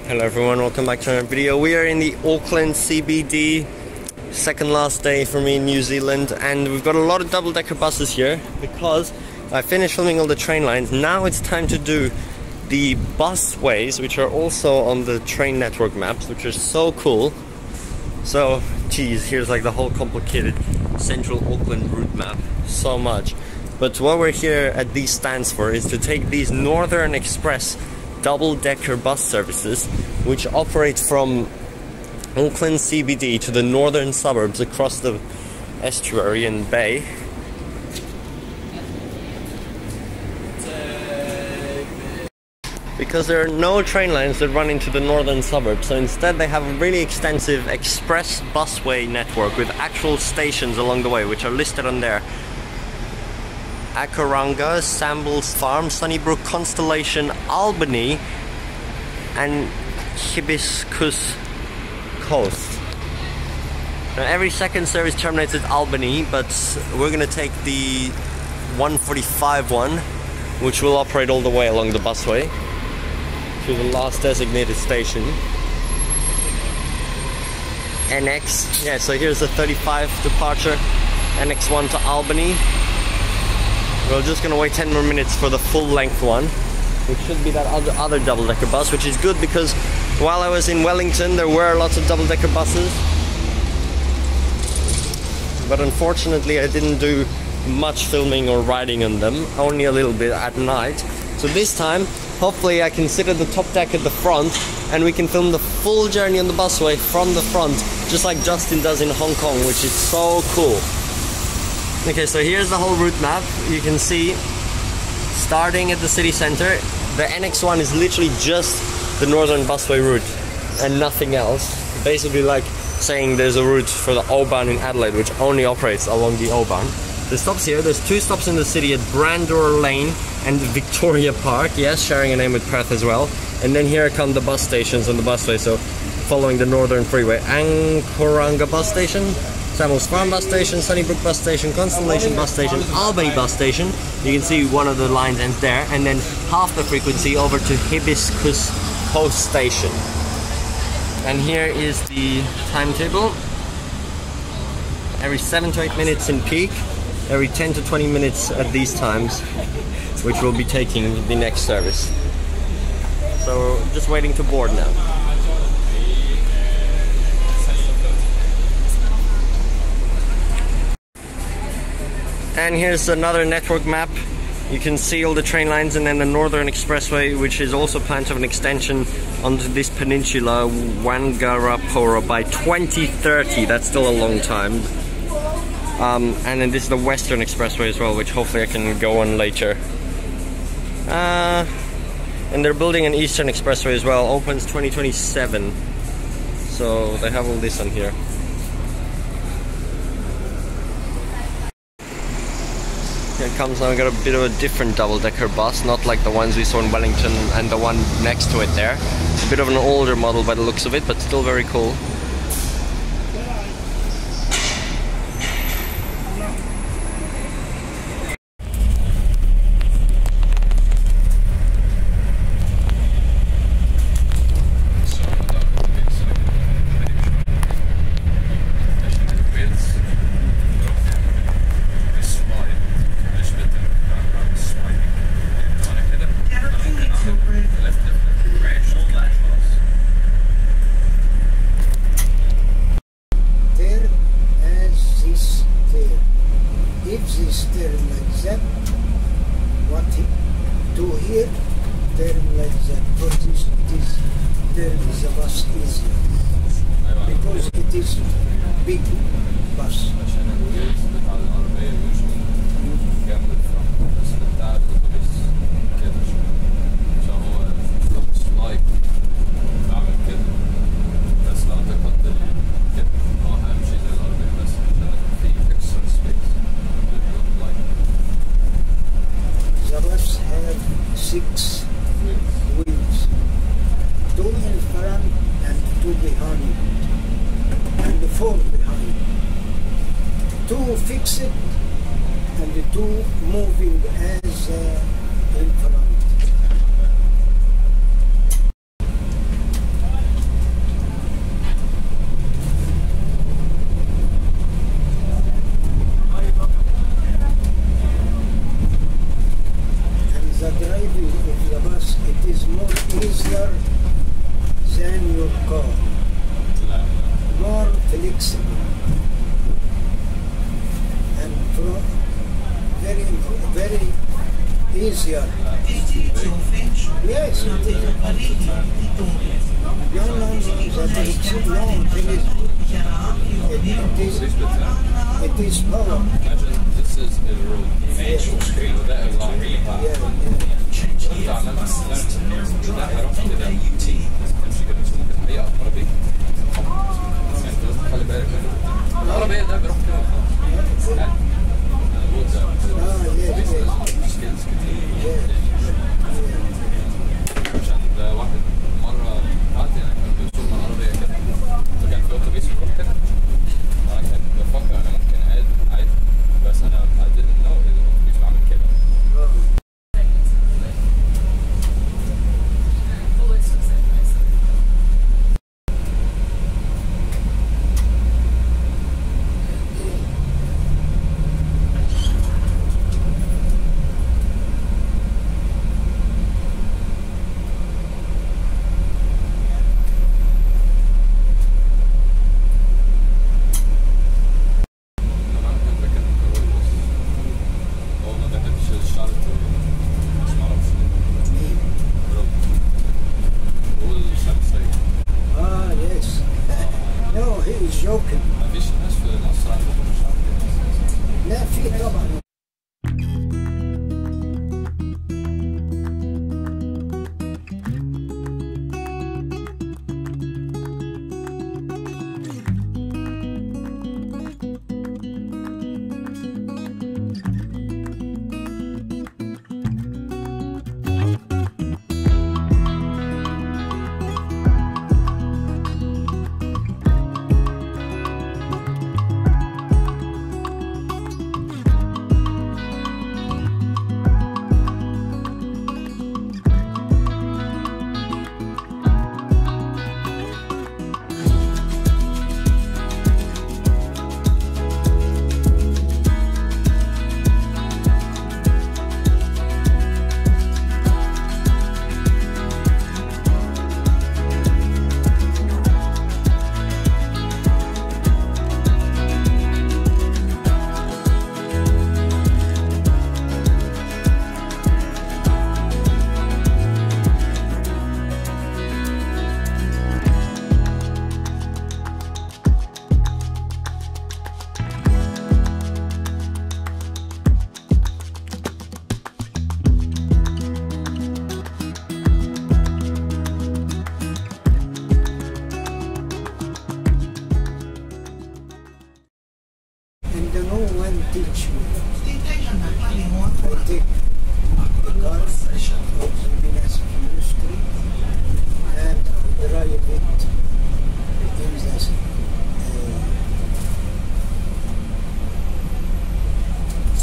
Hello everyone, welcome back to another video. We are in the Auckland CBD, second last day for me in New Zealand, and we've got a lot of double-decker buses here because I finished filming all the train lines. Now it's time to do the busways, which are also on the train network maps, which are so cool. So, geez, here's like the whole complicated central Auckland route map, so much. But what we're here at these stands for is to take these Northern Express double-decker bus services which operate from Auckland CBD to the northern suburbs across the estuary and bay. Because there are no train lines that run into the northern suburbs, so instead they have a really extensive express busway network with actual stations along the way, which are listed on there. Akoranga, Smales Farm, Sunnynook, Constellation, Albany, and Hibiscus Coast. Now, every second service terminates at Albany, but we're going to take the 145 one, which will operate all the way along the busway to the last designated station. NX, yeah, so here's the 35 departure, NX1 to Albany. We're just gonna wait 10 more minutes for the full length one, which should be that other double-decker bus, which is good because while I was in Wellington there were lots of double-decker buses, but unfortunately I didn't do much filming or riding on them, only a little bit at night. So this time hopefully I can sit at the top deck at the front and we can film the full journey on the busway from the front, just like Justin does in Hong Kong, which is so cool. Okay, so here's the whole route map. You can see, starting at the city centre, the NX1 is literally just the Northern Busway route and nothing else. Basically like saying there's a route for the O-Bahn in Adelaide, which only operates along the O-Bahn. The stops here, there's two stops in the city at Brandor Lane and Victoria Park, yes, sharing a name with Perth as well. And then here come the bus stations on the busway, so following the Northern Freeway. Akoranga bus station, Smales Farm bus station, Sunnynook bus station, Constellation bus station, Albany bus station. You can see one of the lines ends there, and then half the frequency over to Hibiscus Coast station. And here is the timetable. Every 7 to 8 minutes in peak, every 10 to 20 minutes at these times, which will be taking the next service. So just waiting to board now. And here's another network map. You can see all the train lines, and then the Northern Expressway, which is also planned to have an extension onto this peninsula, Whangarapora, by 2030. That's still a long time. And then this is the Western Expressway as well, which hopefully I can go on later. And they're building an Eastern Expressway as well, opens 2027. So they have all this on here. Here it comes now. We got a bit of a different double-decker bus, not like the ones we saw in Wellington and the one next to it there. It's a bit of an older model by the looks of it, but still very cool. Because it is big bus. The bus have 6 wheels, 2 in front and 2 behind, and 4 behind. 2 fixed and the 2 moving as in front. yeah. Yes. No, it's it is power. This is a road. وده الله. ده هروح كده تمشي كده ممكن الحقيقة عربية. خلي بالك العربية ده بيروح كده. عشان ده واحد مرة قعدت يعني كان بيوصل من العربية كده فكان في أوتوبيس بيروح كده وأنا كنت بفكر أنا ممكن عادي بس أنا I didn't know إن الأوتوبيس بعمل كده.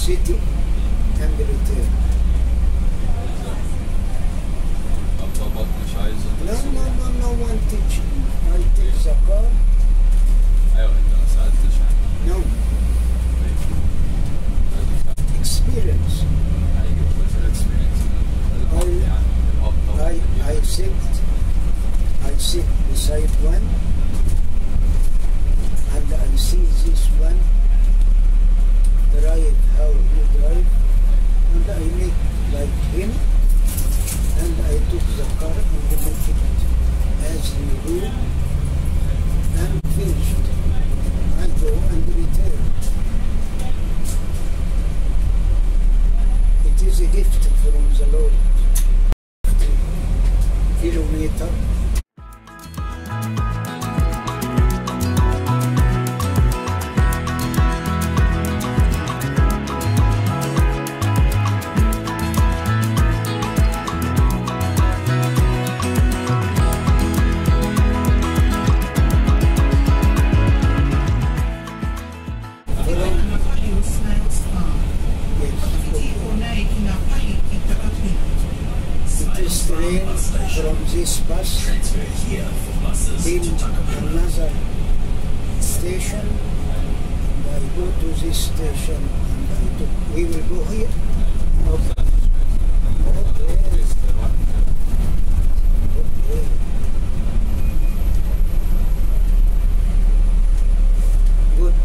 City and return. No one teaching. I take the car. No. Experience. I sit beside one and I see this one drive how he drive and I make like him and I took the car and make it as you do and finished. I go and return. It is a gift from the Lord. Kilometer. From this bus in another station and I go to this station and we will go here. Okay. Good.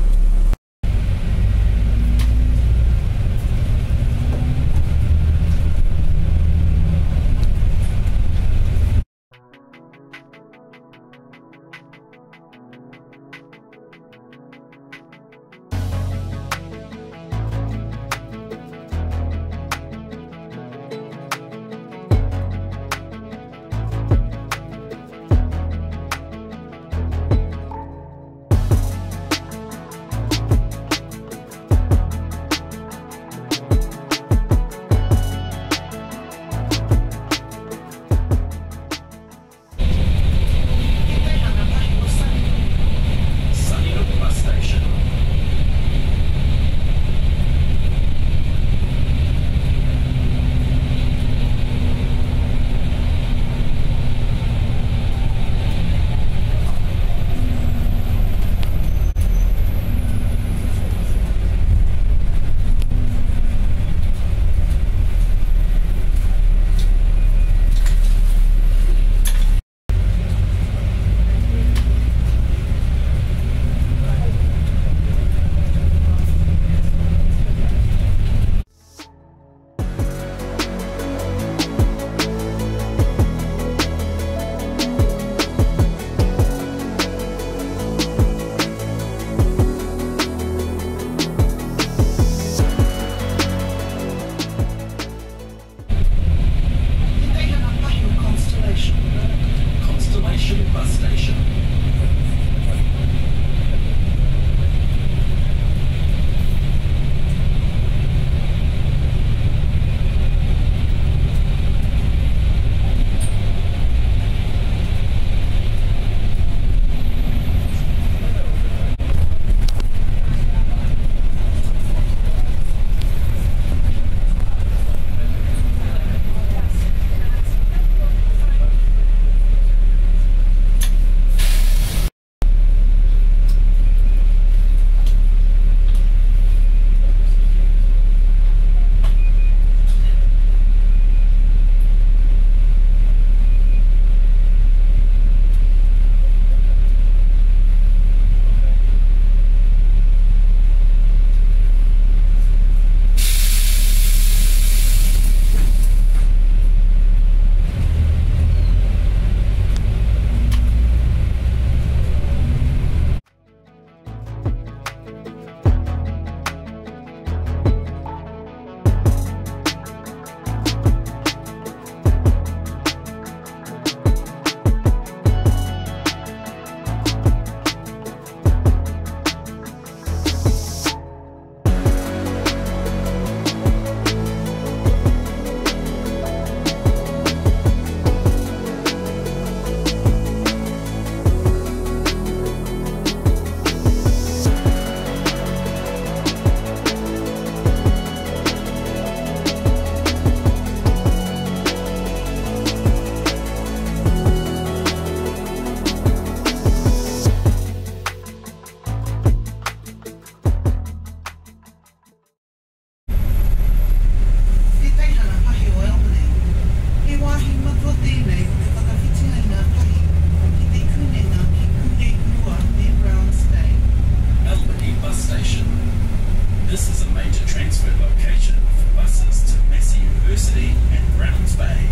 This is a major transfer location for buses to Massey University and Browns Bay.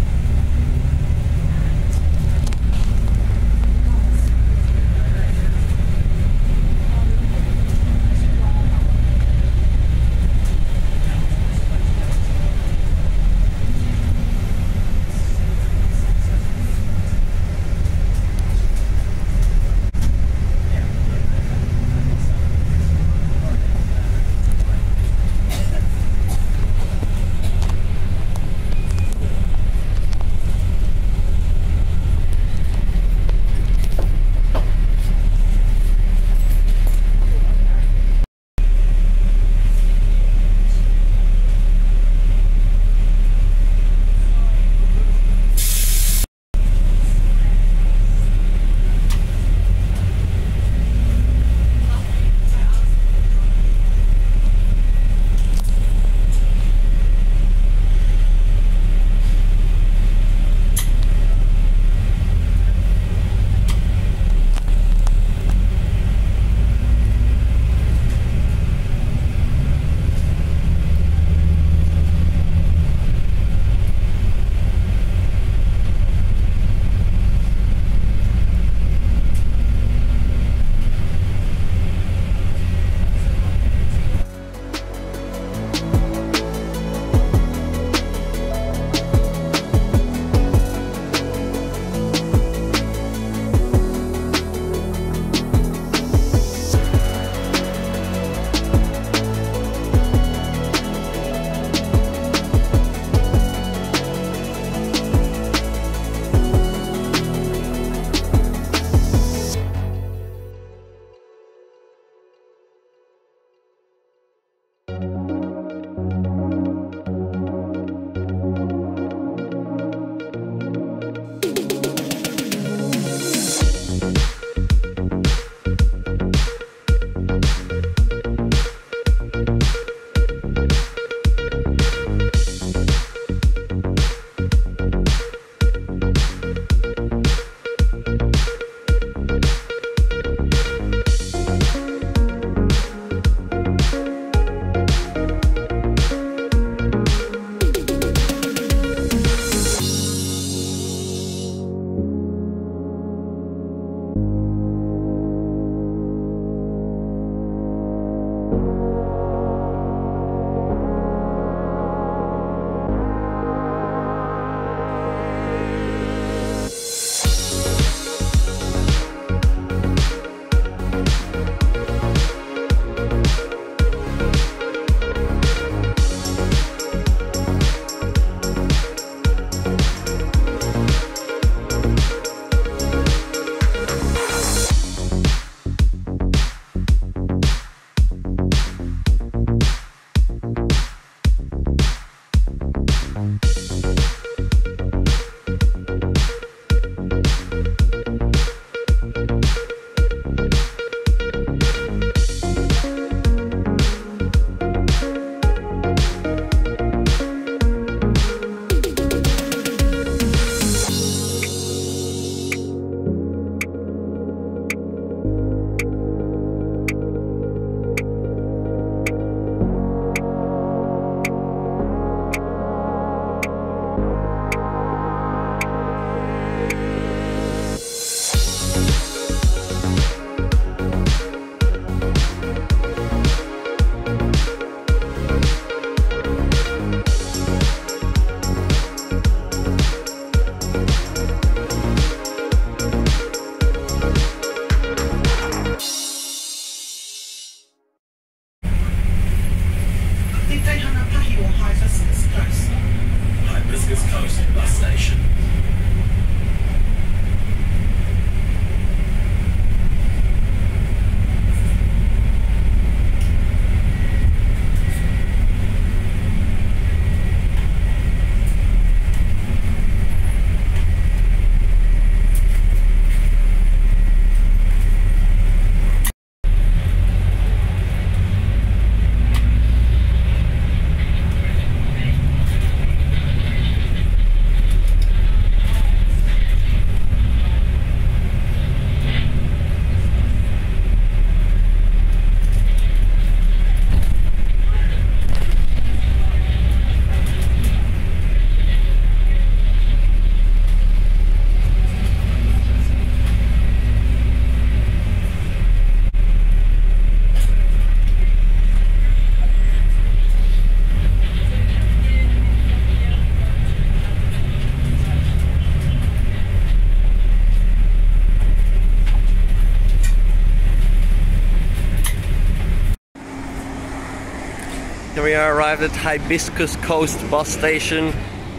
Here we are, arrived at Hibiscus Coast bus station.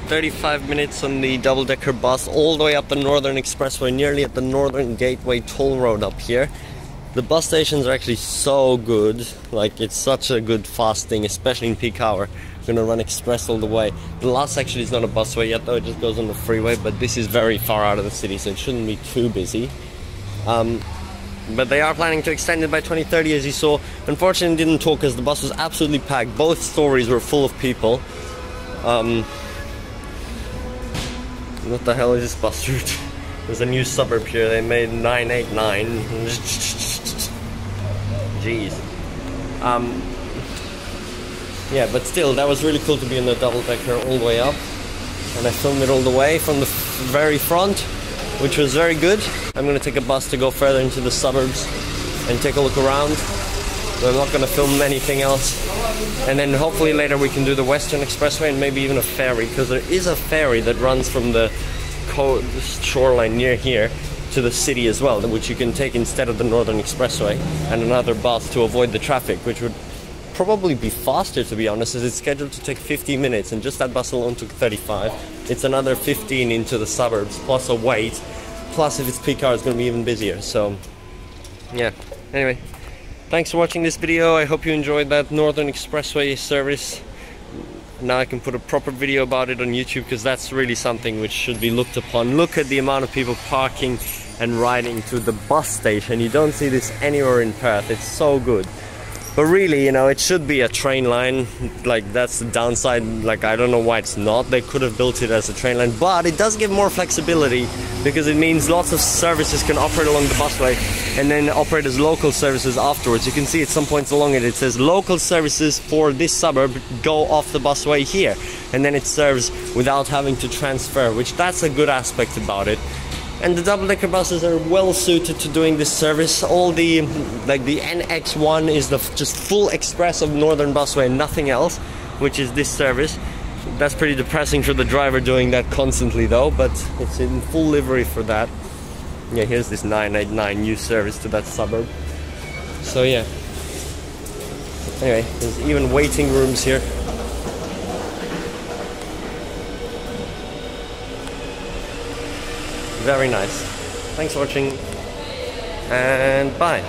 35 minutes on the double-decker bus all the way up the Northern Expressway, nearly at the Northern Gateway toll road up here. The bus stations are actually so good, like it's such a good fast thing, especially in peak hour. We're gonna run express all the way. The last actually is not a busway yet though, it just goes on the freeway, but this is very far out of the city, so it shouldn't be too busy. But they are planning to extend it by 2030, as you saw. Unfortunately, it didn't talk because the bus was absolutely packed. Both stories were full of people. What the hell is this bus route? There's a new suburb here. They made 989. Jeez. Yeah, but still, that was really cool to be in the double-decker all the way up. And I filmed it all the way from the very front, which was very good. I'm gonna take a bus to go further into the suburbs and take a look around. I'm not gonna film anything else. And then hopefully later we can do the Western Expressway and maybe even a ferry, because there is a ferry that runs from the shoreline near here to the city as well, which you can take instead of the Northern Expressway, and another bus to avoid the traffic, which would probably be faster, to be honest, as it's scheduled to take 50 minutes and just that bus alone took 35. It's another 15 into the suburbs plus a wait, plus if it's peak hour it's going to be even busier. So yeah, anyway, thanks for watching this video. I hope you enjoyed that Northern Expressway service. Now I can put a proper video about it on YouTube, because that's really something which should be looked upon. Look at the amount of people parking and riding to the bus station. You don't see this anywhere in Perth. It's so good. But really, you know, it should be a train line. Like, that's the downside. Like, I don't know why it's not. They could have built it as a train line, but it does give more flexibility, because it means lots of services can operate along the busway and then operate as local services afterwards. You can see at some points along it, it says local services for this suburb go off the busway here, and then it serves without having to transfer, which that's a good aspect about it. And the double-decker buses are well suited to doing this service. All the, like the NX1 is the just full express of Northern Busway and nothing else, which is this service. That's pretty depressing for the driver doing that constantly though, but it's in full livery for that. Yeah, here's this 989 new service to that suburb. So yeah. Anyway, there's even waiting rooms here. Very nice. Thanks for watching, and bye.